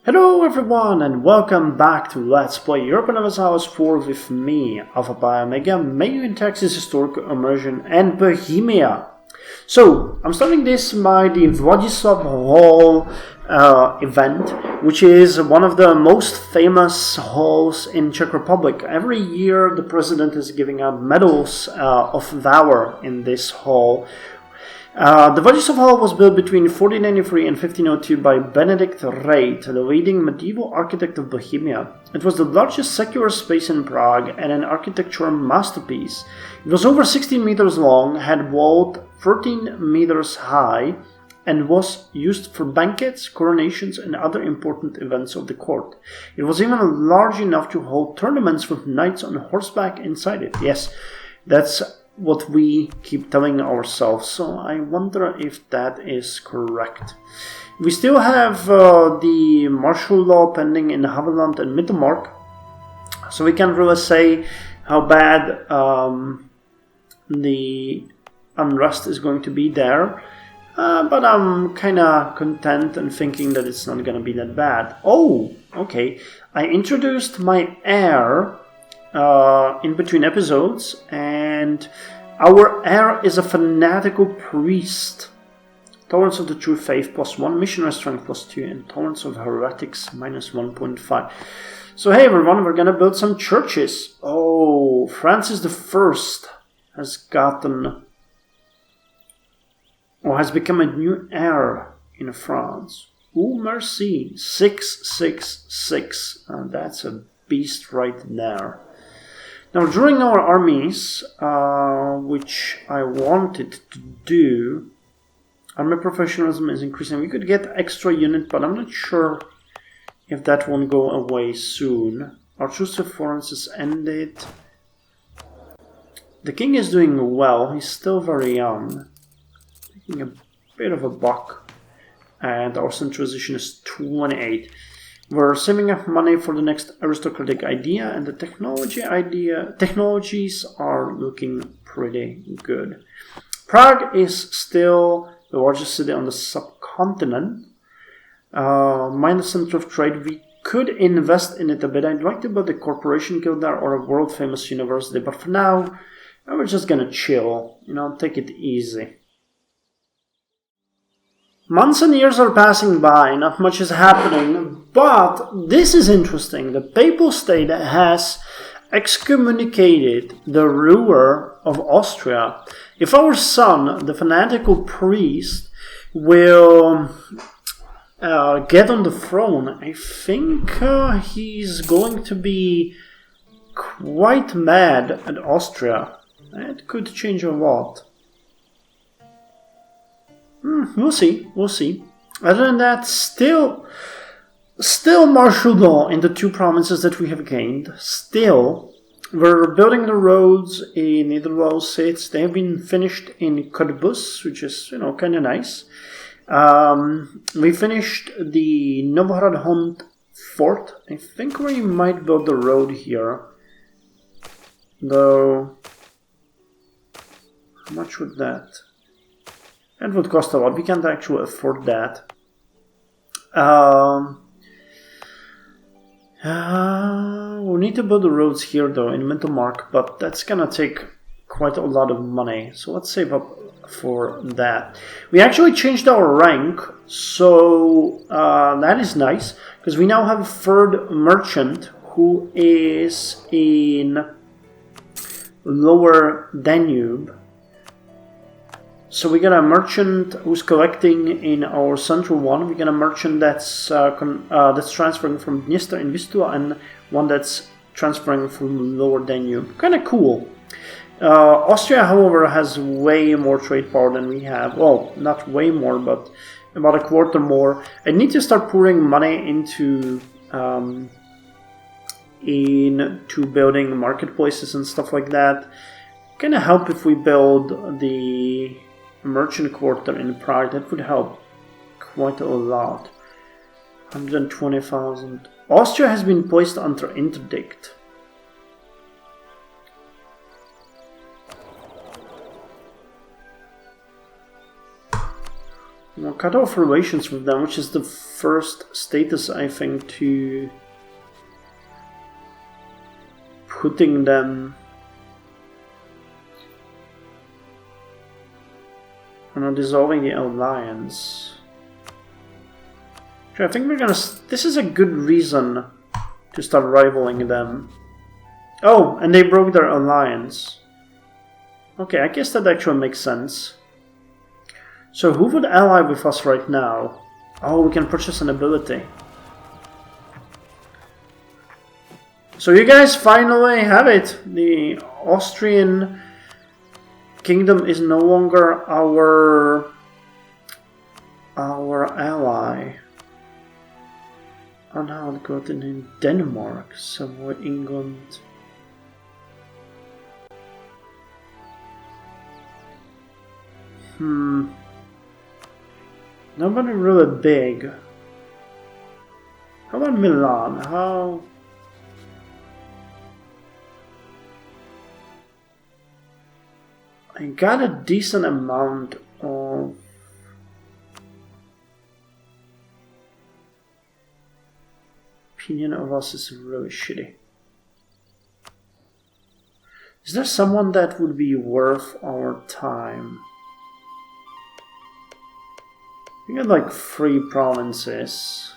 Hello everyone and welcome back to Let's Play Europa Universalis IV with me, Alfapiomega, Meiou and Taxes Historical Immersion and Bohemia. So, I'm starting this by the Władysław Hall event, which is one of the most famous halls in Czech Republic. Every year the president is giving out medals of valor in this hall. The Władysław Hall was built between 1493 and 1502 by Benedict Reit, the leading medieval architect of Bohemia. It was the largest secular space in Prague and an architectural masterpiece. It was over 16 meters long, had vault 13 meters high, and was used for banquets, coronations, and other important events of the court. It was even large enough to hold tournaments with knights on horseback inside it. Yes, that's what we keep telling ourselves, so I wonder if that is correct. We still have the martial law pending in Havelland and Middelmark, so we can't really say how bad the unrest is going to be there, but I'm kinda content and thinking that it's not gonna be that bad. Oh, okay, I introduced my heir in between episodes, and our heir is a fanatical priest. Tolerance of the true faith +1, missionary strength +2, and tolerance of heretics -1.5. So hey everyone, we're gonna build some churches. Oh, Francis I has gotten, or has become a new heir in France. Ooh, merci, 666, that's a beast right there. Now, during our armies, which I wanted to do, army professionalism is increasing. We could get extra unit, but I'm not sure if that won't go away soon. Our truce with Florence is ended. The king is doing well. He's still very young, taking a bit of a buck, and our centralization is 28. We're saving up money for the next aristocratic idea, and the technologies are looking pretty good. Prague is still the largest city on the subcontinent, minor center of trade. We could invest in it a bit. I'd like to build a corporation guild there or a world famous university, but for now, we're just gonna chill, take it easy. Months and years are passing by, not much is happening, but this is interesting. The Papal State has excommunicated the ruler of Austria. If our son, the fanatical priest, will get on the throne, I think he's going to be quite mad at Austria. It could change a lot. We'll see. Other than that, still martial law in the two provinces that we have gained. Still, we're building the roads in Niederlausitz. They have been finished in Cottbus, which is, kind of nice. We finished the Novohrad fort. I think we might build the road here. Though, how much would that? That would cost a lot. We can't actually afford that. We need to build the roads here, though, in Middelmark, but that's gonna take quite a lot of money. So let's save up for that. We actually changed our rank, so that is nice, because we now have a third merchant who is in Lower Danube. So we got a merchant who's collecting in our central one. We got a merchant that's transferring from Dniester in Vistula, and one that's transferring from Lower Danube. Kind of cool. Austria, however, has way more trade power than we have. Well, not way more, but about a quarter more. I need to start pouring money into building marketplaces and stuff like that. Kind of help if we build the merchant quarter in Prague. That would help quite a lot. 120,000. Austria has been placed under interdict. cut off relations with them, which is the first status, I think, to putting them on dissolving the alliance. Okay, I think we're gonna. This is a good reason to start rivaling them. Oh, and they broke their alliance. Okay, I guess that actually makes sense. So who would ally with us right now? Oh, we can purchase an ability. So you guys finally have it. The Austrian kingdom is no longer our ally. Oh, now I'll go to Denmark, somewhere England. Nobody really big. How about Milan? How? I got a decent amount of opinion of us is really shitty. Is there someone that would be worth our time? We got like 3 provinces.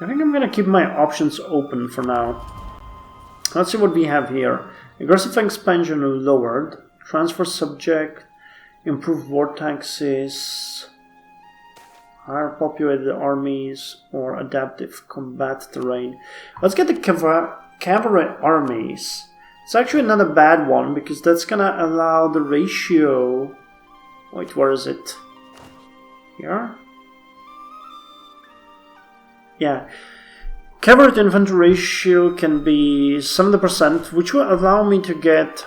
I think I'm gonna keep my options open for now. Let's see what we have here. Aggressive expansion lowered. Transfer subject. Improved war taxes. Higher populated armies or adaptive combat terrain. Let's get the cavalry armies. It's actually not a bad one because that's gonna allow the ratio. Wait, where is it? Here? Yeah. Cavalry to infantry ratio can be 70%, which will allow me to get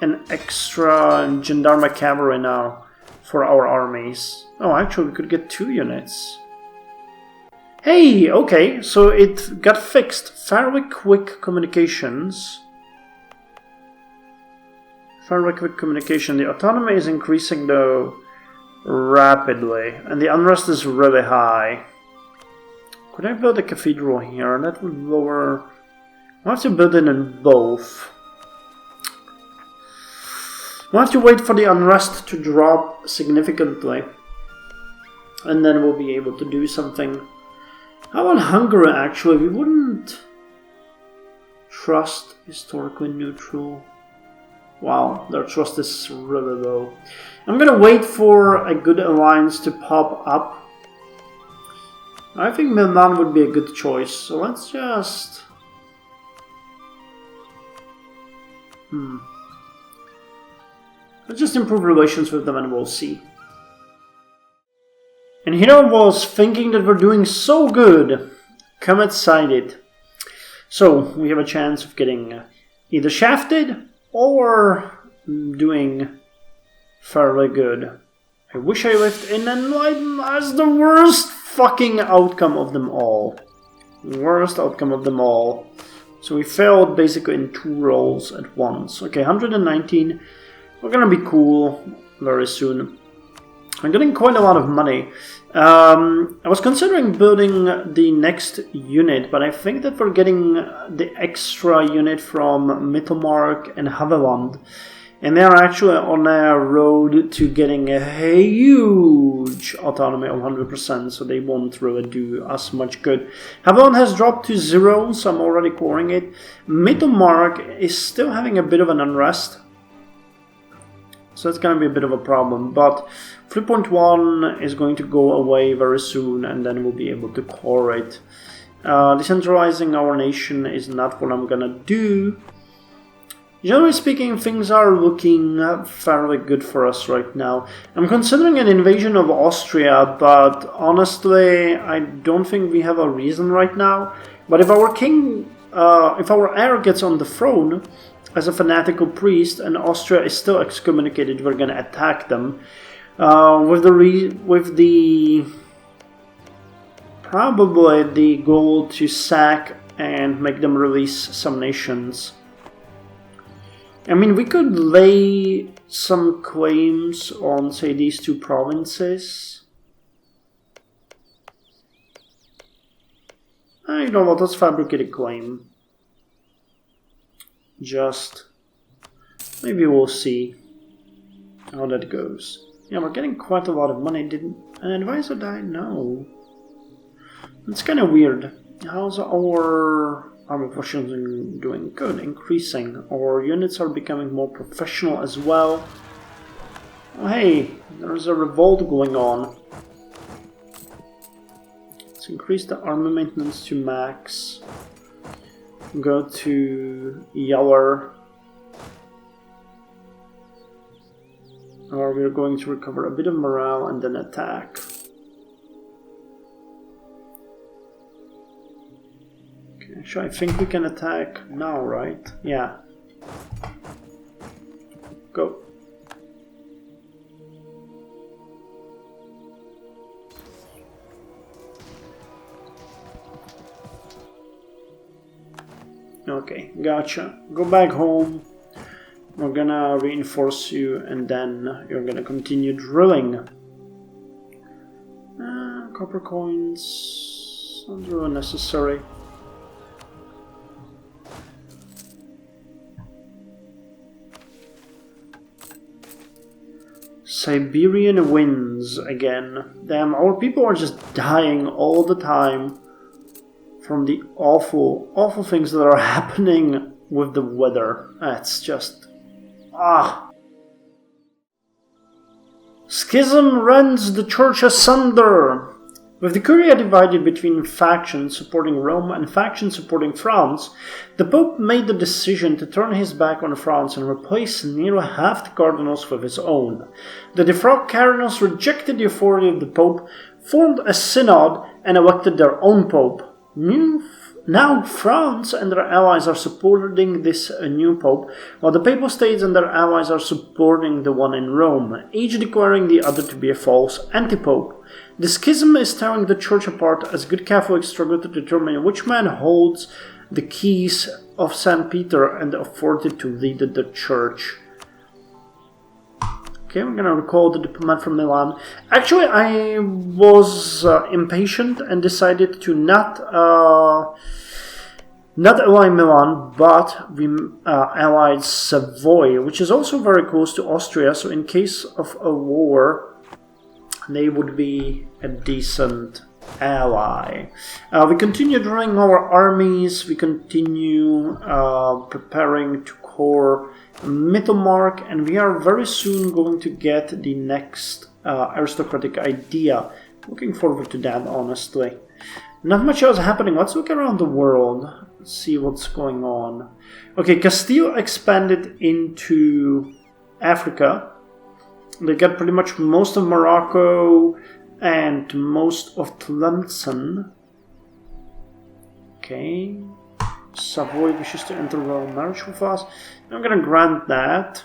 an extra gendarme cavalry now for our armies. Oh, actually, we could get 2 units. Hey, okay, so it got fixed. Fairly quick communications. Fairly quick communication. The autonomy is increasing, though, rapidly, and the unrest is really high. Could I build a cathedral here? That would lower... I'll have to build it in both. We'll have to wait for the unrest to drop significantly. And then we'll be able to do something. How about Hungary, actually? We wouldn't trust historically neutral. Wow, their trust is really low. I'm gonna wait for a good alliance to pop up. I think Milan would be a good choice, so let's just... Let's just improve relations with them and we'll see. And here I was thinking that we're doing so good. Comet sided. So, we have a chance of getting either shafted or doing fairly good. I wish I lived in Enlightenment as the worst fucking outcome of them all. Worst outcome of them all. So we failed basically in 2 rolls at once. Okay, 119. We're gonna be cool very soon. I'm getting quite a lot of money. I was considering building the next unit, but I think that we're getting the extra unit from Mittelmark and Haveland. And they are actually on a road to getting a huge autonomy of 100%, so they won't really do us much good. Haveland has dropped to 0, so I'm already coring it. Mittelmark is still having a bit of an unrest. So that's going to be a bit of a problem, but 3.1 is going to go away very soon, and then we'll be able to core it. Decentralizing our nation is not what I'm going to do. Generally speaking, things are looking fairly good for us right now. I'm considering an invasion of Austria, but honestly, I don't think we have a reason right now. But if our king, if our heir gets on the throne as a fanatical priest and Austria is still excommunicated, we're gonna attack them. With the probably the goal to sack and make them release some nations. I mean, we could lay some claims on, say, these two provinces. You know what, let's fabricate a claim. Just, maybe we'll see how that goes. Yeah, we're getting quite a lot of money. Didn't an advisor die? No. It's kind of weird. How's our army forces doing? Good, increasing. Our units are becoming more professional as well. Oh, hey, there's a revolt going on. Let's increase the army maintenance to max. Go to Yeller. Or we're going to recover a bit of morale and then attack. Okay, actually, I think we can attack now, right? Yeah. Go. Okay, gotcha. Go back home. We're gonna reinforce you and then you're gonna continue drilling. Copper coins, not really necessary. Siberian winds again. Damn, our people are just dying all the time from the awful things that are happening with the weather. It's just... Schism rends the church asunder. With the Curia divided between factions supporting Rome and factions supporting France, the Pope made the decision to turn his back on France and replace nearly half the cardinals with his own. The defrocked cardinals rejected the authority of the Pope, formed a synod, and elected their own Pope. Now France and their allies are supporting this new Pope, while the Papal States and their allies are supporting the one in Rome, each declaring the other to be a false anti-Pope. The schism is tearing the Church apart as good Catholics struggle to determine which man holds the keys of St. Peter and the authority to lead the Church. Okay, we're gonna recall the diplomat from Milan. Actually, I was impatient and decided to not ally Milan, but we allied Savoy, which is also very close to Austria. So in case of a war, they would be a decent ally. We continue drawing our armies. We continue preparing to core Mittelmark, and we are very soon going to get the next aristocratic idea. Looking forward to that, honestly. Not much else happening. Let's look around the world. Let's see what's going on. Okay, Castile expanded into Africa. They got pretty much most of Morocco and most of Tlemcen. Okay. Savoy wishes to enter royal marriage with us. I'm gonna grant that.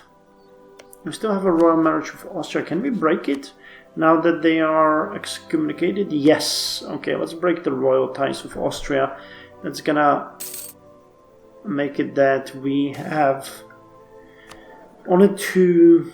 We still have a royal marriage with Austria. Can we break it now that they are excommunicated? Yes. Okay, let's break the royal ties with Austria. That's gonna make it that we have only two...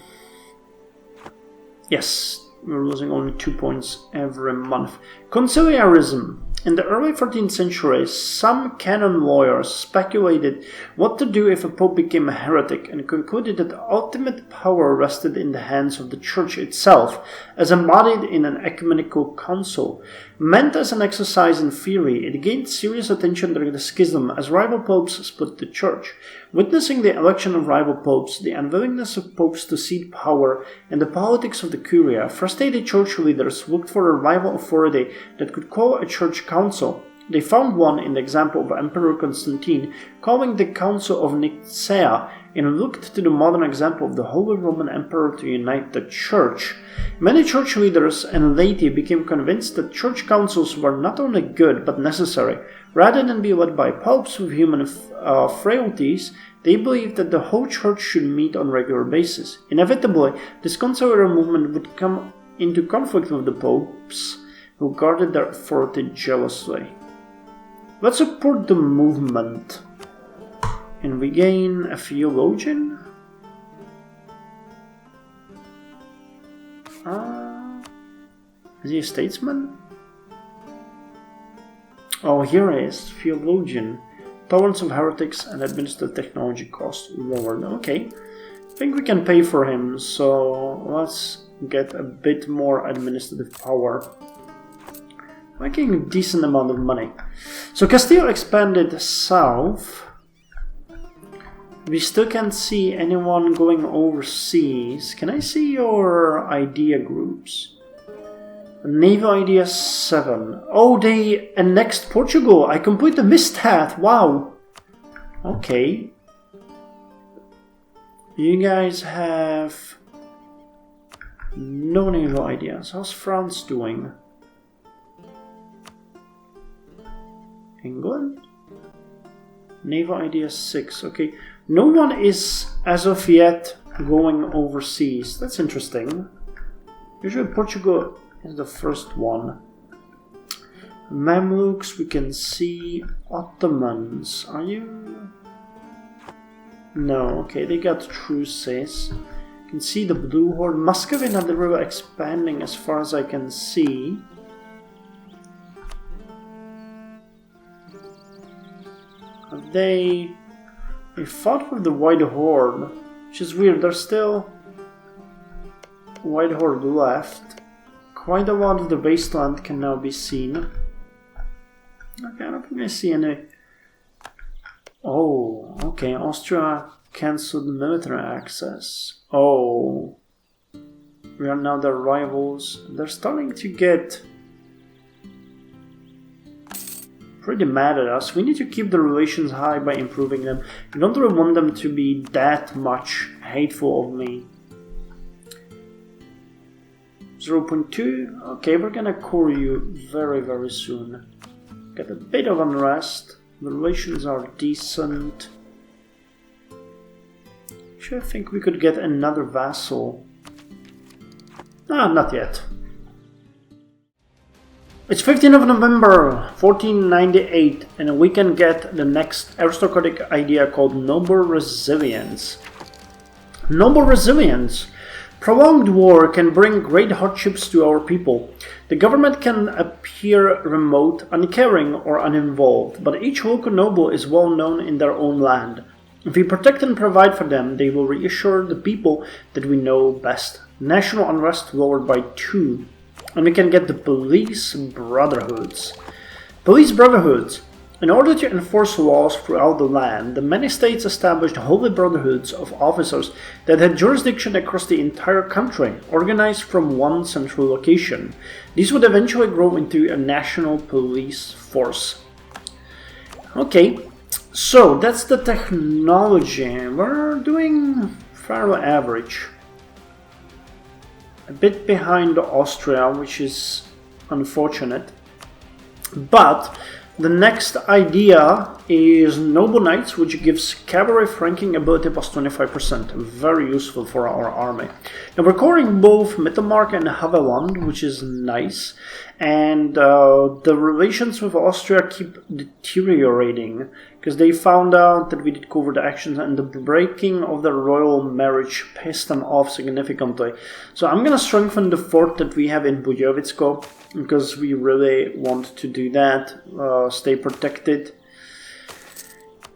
Yes, we're losing only 2 points every month. Conciliarism. In the early 13th century, some canon lawyers speculated what to do if a pope became a heretic and concluded that ultimate power rested in the hands of the church itself, as embodied in an ecumenical council. Meant as an exercise in theory, it gained serious attention during the schism as rival popes split the church. Witnessing the election of rival popes, the unwillingness of popes to cede power, and the politics of the Curia, frustrated church leaders looked for a rival authority that could call a church council. They found one in the example of Emperor Constantine, calling the Council of Nicaea, and looked to the modern example of the Holy Roman Emperor to unite the church. Many church leaders and laity became convinced that church councils were not only good but necessary. Rather than be led by popes with human frailties, they believed that the whole church should meet on a regular basis. Inevitably, this conciliar movement would come into conflict with the popes, who guarded their authority jealously. Let's support the movement. And we gain a theologian? Is he a statesman? Oh, here he is, theologian. Tolerance of heretics and administrative technology cost lowered. Okay, I think we can pay for him, so let's get a bit more administrative power. Making a decent amount of money. So Castillo expanded south. We still can't see anyone going overseas. Can I see your idea groups? Naval Idea 7. Oh, they annexed Portugal. I completely missed that. Wow. Okay. You guys have no naval ideas. How's France doing? England? Naval Idea 6. Okay. No one is, as of yet, going overseas. That's interesting. Usually Portugal is the first one. Mamluks, we can see. Ottomans, are you? No, okay, they got truces. You can see the Blue Horde. Muscovy and the river expanding as far as I can see. They fought with the White Horde, which is weird. There's still White Horde left. Quite a lot of the wasteland can now be seen. Okay, I don't think I see any. Oh, okay. Austria cancelled military access. Oh, we are now their rivals. They're starting to get pretty mad at us. We need to keep the relations high by improving them. I don't really want them to be that much hateful of me. 0.2. Okay, we're gonna core you very, very soon. Got a bit of unrest. The relations are decent. Actually, I think we could get another vassal. Not yet. It's 15th of November, 1498, and we can get the next aristocratic idea called Noble Resilience. Noble Resilience. Prolonged war can bring great hardships to our people. The government can appear remote, uncaring, or uninvolved, but each local noble is well known in their own land. If we protect and provide for them, they will reassure the people that we know best. National unrest lowered by 2. And we can get the police brotherhoods. Police brotherhoods. In order to enforce laws throughout the land, the many states established holy brotherhoods of officers that had jurisdiction across the entire country, organized from one central location. These would eventually grow into a national police force. Okay, so that's the technology. We're doing fairly average. A bit behind Austria, which is unfortunate. But the next idea is Noble Knights, which gives cavalry flanking ability plus 25%. Very useful for our army. Now we're coring both Mittelmark and Havelland, which is nice. And the relations with Austria keep deteriorating because they found out that we did covert actions, and the breaking of the royal marriage pissed them off significantly. So I'm going to strengthen the fort that we have in Budějovice, because we really want to do that, stay protected.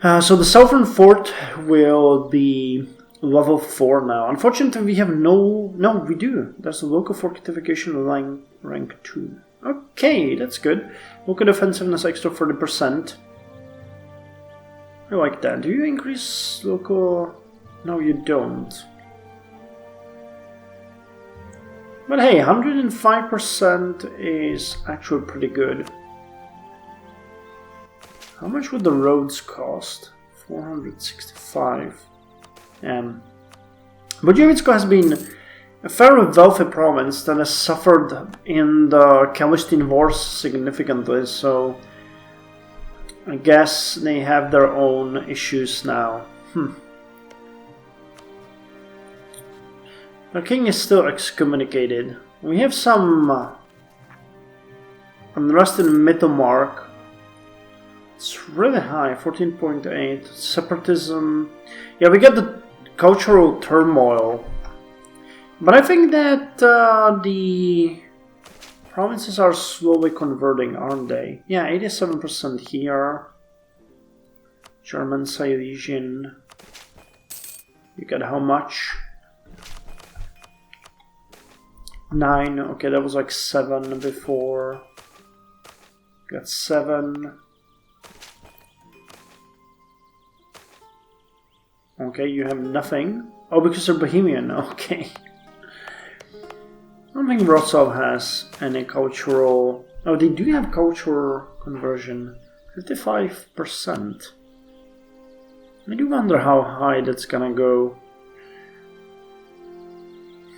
So the southern fort will be level 4 now. Unfortunately, we have no, we do. There's a local fortification line rank 2. Okay, that's good. Local defensiveness extra 40%. I like that. Do you increase local? No, you don't. But hey, 105% is actually pretty good. How much would the roads cost? 465. Budějovice has been a fairly wealthy province that has suffered in the Kalistine Wars significantly, so I guess they have their own issues now. The king is still excommunicated. We have some unrest in Mittelmark. It's really high, 14.8. Separatism. Yeah, we get the cultural turmoil. But I think that the provinces are slowly converting, aren't they? Yeah, 87% here. German, Silesian. You get how much? 9. Okay, that was like 7 before. Got 7. Okay, you have nothing. Oh, because they're Bohemian. Okay. I don't think Wrocław has any cultural... Oh, they do have cultural conversion. 55%. I do wonder how high that's gonna go.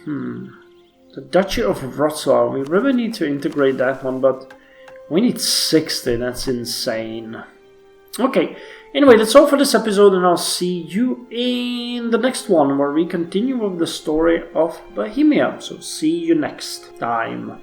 The Duchy of Wrocław. We really need to integrate that one, but we need 60. That's insane. Okay. Anyway, that's all for this episode, and I'll see you in the next one, where we continue with the story of Bohemia. So see you next time.